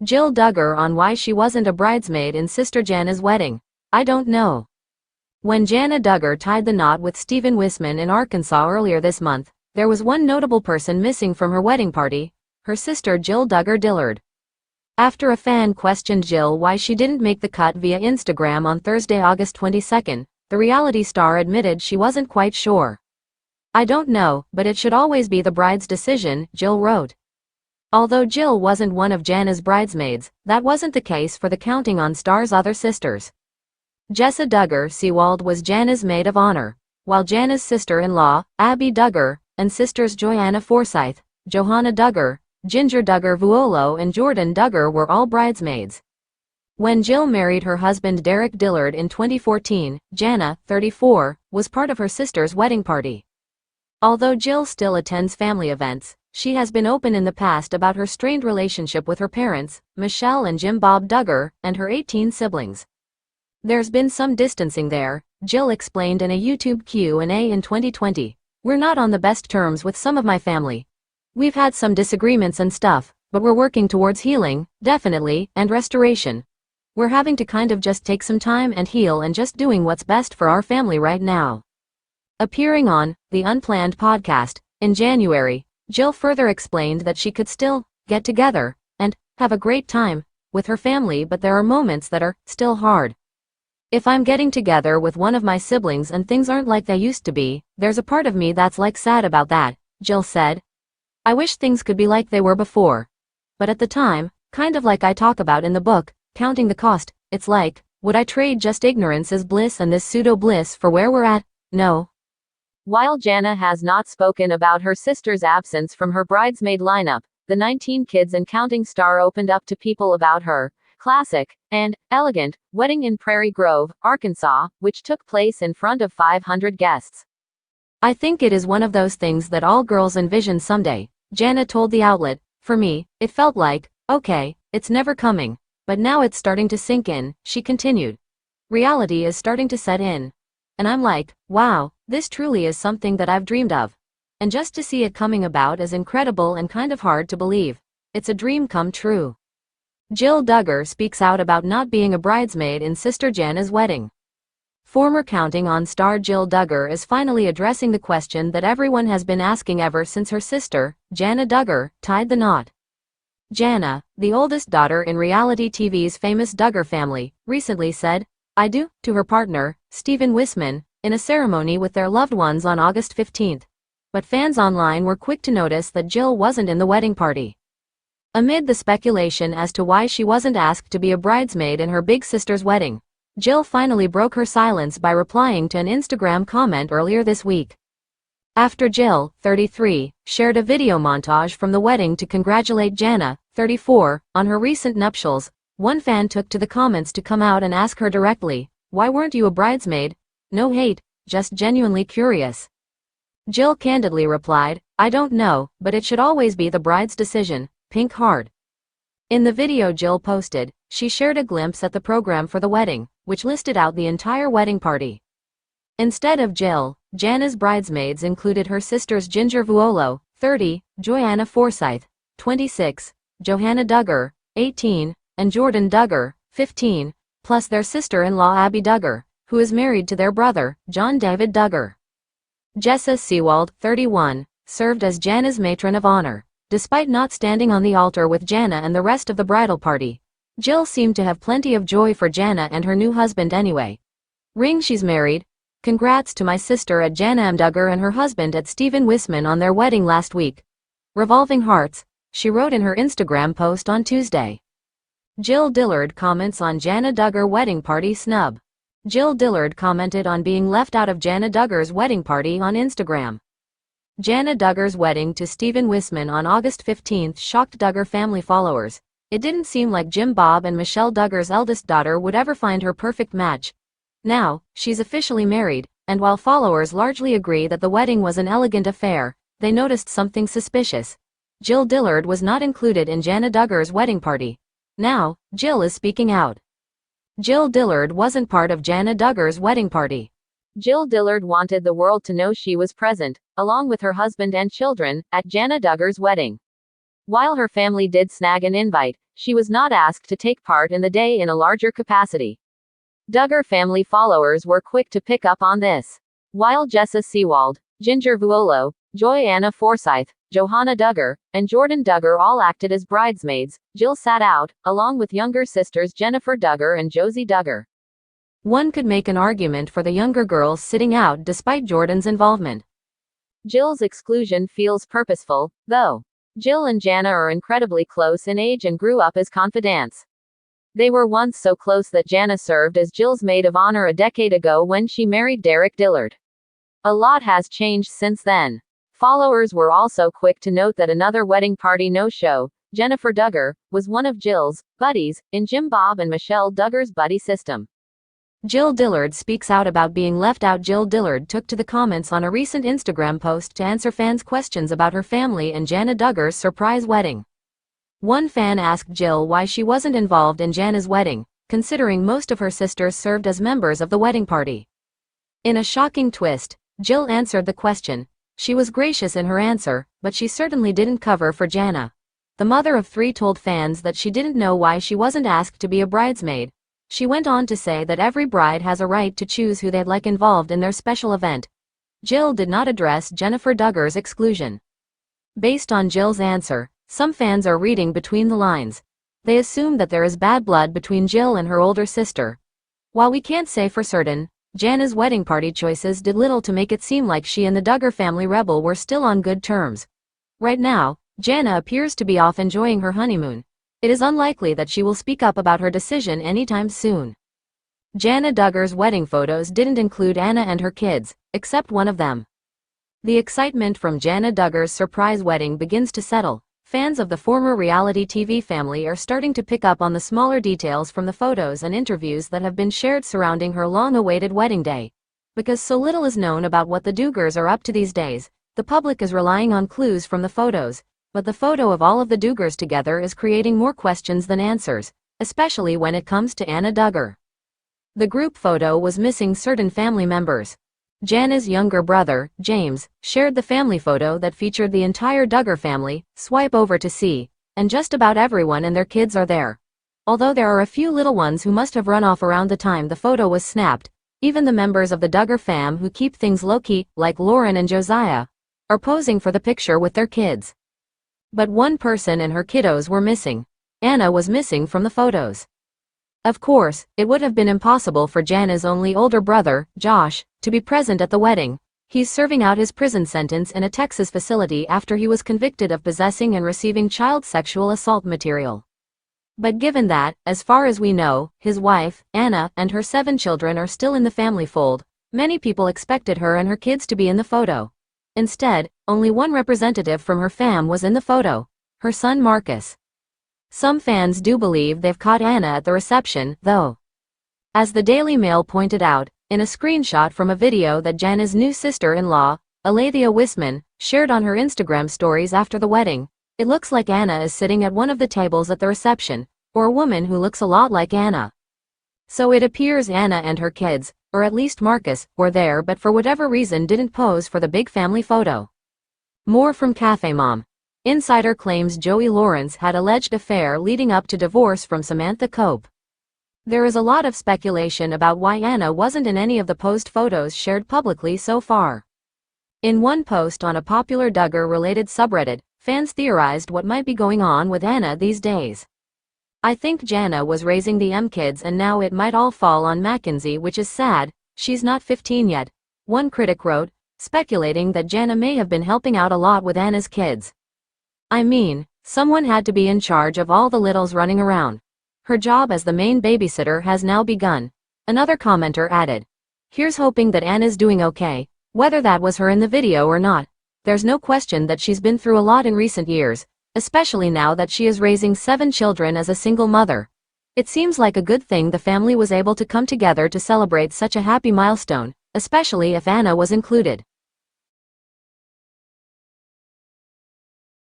Jill Duggar on why she wasn't a bridesmaid in sister Jana's wedding. I don't know. When Jana Duggar tied the knot with Stephen Wisman in Arkansas earlier this month, there was one notable person missing from her wedding party, her sister Jill Duggar Dillard. After a fan questioned Jill why she didn't make the cut via Instagram on Thursday, August 22, the reality star admitted she wasn't quite sure. "I don't know, but it should always be the bride's decision," Jill wrote. Although Jill wasn't one of Jana's bridesmaids, that wasn't the case for the Counting on Star's other sisters. Jessa Duggar Seawald was Jana's maid of honor, while Jana's sister-in-law, Abby Duggar, and sisters Joanna Forsyth, Johanna Duggar, Ginger Duggar Vuolo and Jordan Duggar were all bridesmaids. When Jill married her husband Derek Dillard in 2014, Jana, 34, was part of her sister's wedding party. Although Jill still attends family events, she has been open in the past about her strained relationship with her parents, Michelle and Jim Bob Duggar, and her 18 siblings. "There's been some distancing there," Jill explained in a YouTube Q&A in 2020. "We're not on the best terms with some of my family. We've had some disagreements and stuff, but we're working towards healing, definitely, and restoration. We're having to kind of just take some time and heal and just doing what's best for our family right now." Appearing on The Unplanned podcast in January, Jill further explained that she could still get together and have a great time with her family, but there are moments that are still hard. "If I'm getting together with one of my siblings and things aren't like they used to be, there's a part of me that's like sad about that," Jill said. "I wish things could be like they were before. But at the time, kind of like I talk about in the book, Counting the Cost, it's like, would I trade just ignorance as bliss and this pseudo-bliss for where we're at? No." While Jana has not spoken about her sister's absence from her bridesmaid lineup, the 19 Kids and Counting star opened up to people about her classic and elegant wedding in Prairie Grove, Arkansas, which took place in front of 500 guests. "I think it is one of those things that all girls envision someday," Jana told the outlet. "For me, it felt like, okay, it's never coming. But now it's starting to sink in," she continued. "Reality is starting to set in. And I'm like, wow, this truly is something that I've dreamed of. And just to see it coming about is incredible and kind of hard to believe. It's a dream come true." Jill Duggar speaks out about not being a bridesmaid in sister Jana's wedding. Former Counting on star Jill Duggar is finally addressing the question that everyone has been asking ever since her sister, Jana Duggar, tied the knot. Jana, the oldest daughter in reality TV's famous Duggar family, recently said, "I do," to her partner, Stephen Wisman, in a ceremony with their loved ones on August 15. But fans online were quick to notice that Jill wasn't in the wedding party. Amid the speculation as to why she wasn't asked to be a bridesmaid in her big sister's wedding, Jill finally broke her silence by replying to an Instagram comment earlier this week. After Jill, 33, shared a video montage from the wedding to congratulate Jana, 34, on her recent nuptials, one fan took to the comments to come out and ask her directly, "Why weren't you a bridesmaid? No hate, just genuinely curious." Jill candidly replied, "I don't know, but it should always be the bride's decision, pink heart." In the video Jill posted, she shared a glimpse at the program for the wedding, which listed out the entire wedding party. Instead of Jill, Jana's bridesmaids included her sisters Ginger Vuolo, 30, Joanna Forsyth, 26, Johanna Duggar, 18, and Jordan Duggar, 15, plus their sister-in-law Abby Duggar, who is married to their brother, John David Duggar. Jessa Seawald, 31, served as Jana's matron of honor. Despite not standing on the altar with Jana and the rest of the bridal party, Jill seemed to have plenty of joy for Jana and her new husband anyway. "Ring, she's married. Congrats to my sister at Jana M. Duggar and her husband at Stephen Wisman on their wedding last week. Revolving hearts," she wrote in her Instagram post on Tuesday. Jill Dillard comments on Jana Duggar wedding party snub. Jill Dillard commented on being left out of Jana Duggar's wedding party on Instagram. Jana Duggar's wedding to Stephen Wisman on August 15 shocked Duggar family followers. It didn't seem like Jim Bob and Michelle Duggar's eldest daughter would ever find her perfect match. Now, she's officially married, and while followers largely agree that the wedding was an elegant affair, they noticed something suspicious. Jill Dillard was not included in Jana Duggar's wedding party. Now, Jill is speaking out. Jill Dillard wasn't part of Jana Duggar's wedding party. Jill Dillard wanted the world to know she was present, along with her husband and children, at Jana Duggar's wedding. While her family did snag an invite, she was not asked to take part in the day in a larger capacity. Duggar family followers were quick to pick up on this. While Jessa Seawald, Ginger Vuolo, Joy Anna Forsyth, Johanna Duggar, and Jordan Duggar all acted as bridesmaids, Jill sat out, along with younger sisters Jennifer Duggar and Josie Duggar. One could make an argument for the younger girls sitting out despite Jordan's involvement. Jill's exclusion feels purposeful, though. Jill and Jana are incredibly close in age and grew up as confidants. They were once so close that Jana served as Jill's maid of honor a decade ago when she married Derek Dillard. A lot has changed since then. Followers were also quick to note that another wedding party no-show, Jennifer Duggar, was one of Jill's buddies in Jim Bob and Michelle Duggar's buddy system. Jill Dillard speaks out about being left out. Jill Dillard took to the comments on a recent Instagram post to answer fans' questions about her family and Jana Duggar's surprise wedding. One fan asked Jill why she wasn't involved in Jana's wedding, considering most of her sisters served as members of the wedding party. In a shocking twist, Jill answered the question. She was gracious in her answer, but she certainly didn't cover for Jana. The mother of three told fans that she didn't know why she wasn't asked to be a bridesmaid. She went on to say that every bride has a right to choose who they'd like involved in their special event. Jill did not address Jennifer Duggar's exclusion. Based on Jill's answer, some fans are reading between the lines. They assume that there is bad blood between Jill and her older sister. While we can't say for certain, Jana's wedding party choices did little to make it seem like she and the Duggar family rebel were still on good terms. Right now, Jana appears to be off enjoying her honeymoon. It is unlikely that she will speak up about her decision anytime soon. Jana Duggar's wedding photos didn't include Anna and her kids, except one of them. The excitement from Jana Duggar's surprise wedding begins to settle. Fans of the former reality TV family are starting to pick up on the smaller details from the photos and interviews that have been shared surrounding her long-awaited wedding day. Because so little is known about what the Duggars are up to these days, the public is relying on clues from the photos. But the photo of all of the Duggars together is creating more questions than answers, especially when it comes to Anna Duggar. The group photo was missing certain family members. Jana's younger brother, James, shared the family photo that featured the entire Duggar family. Swipe over to see, and just about everyone and their kids are there. Although there are a few little ones who must have run off around the time the photo was snapped, even the members of the Duggar fam who keep things low-key, like Lauren and Josiah, are posing for the picture with their kids. But one person and her kiddos were missing. Anna was missing from the photos. Of course, it would have been impossible for Jana's only older brother, Josh, to be present at the wedding. He's serving out his prison sentence in a Texas facility after he was convicted of possessing and receiving child sexual assault material. But given that, as far as we know, his wife, Anna, and her 7 children are still in the family fold, many people expected her and her kids to be in the photo. Instead, only one representative from her fam was in the photo, her son Marcus. Some fans do believe they've caught Anna at the reception, though. As the Daily Mail pointed out, in a screenshot from a video that Jana's new sister-in-law, Alethea Wisman, shared on her Instagram stories after the wedding, it looks like Anna is sitting at one of the tables at the reception, or a woman who looks a lot like Anna. So it appears Anna and her kids, or at least Marcus, were there but for whatever reason didn't pose for the big family photo. More from Cafe Mom. Insider claims Joey Lawrence had alleged affair leading up to divorce from Samantha Cope. There is a lot of speculation about why Anna wasn't in any of the post photos shared publicly so far. In one post on a popular Duggar-related subreddit, fans theorized what might be going on with Anna these days. I think Jana was raising the kids and now it might all fall on Mackenzie, which is sad. She's not 15 yet, one critic wrote, speculating that Jana may have been helping out a lot with Anna's kids. I mean, someone had to be in charge of all the littles running around. Her job as the main babysitter has now begun. Another commenter added, here's hoping that Anna's doing okay, whether that was her in the video or not. There's no question that she's been through a lot in recent years, especially now that she is raising 7 children as a single mother. It seems like a good thing the family was able to come together to celebrate such a happy milestone, especially if Anna was included.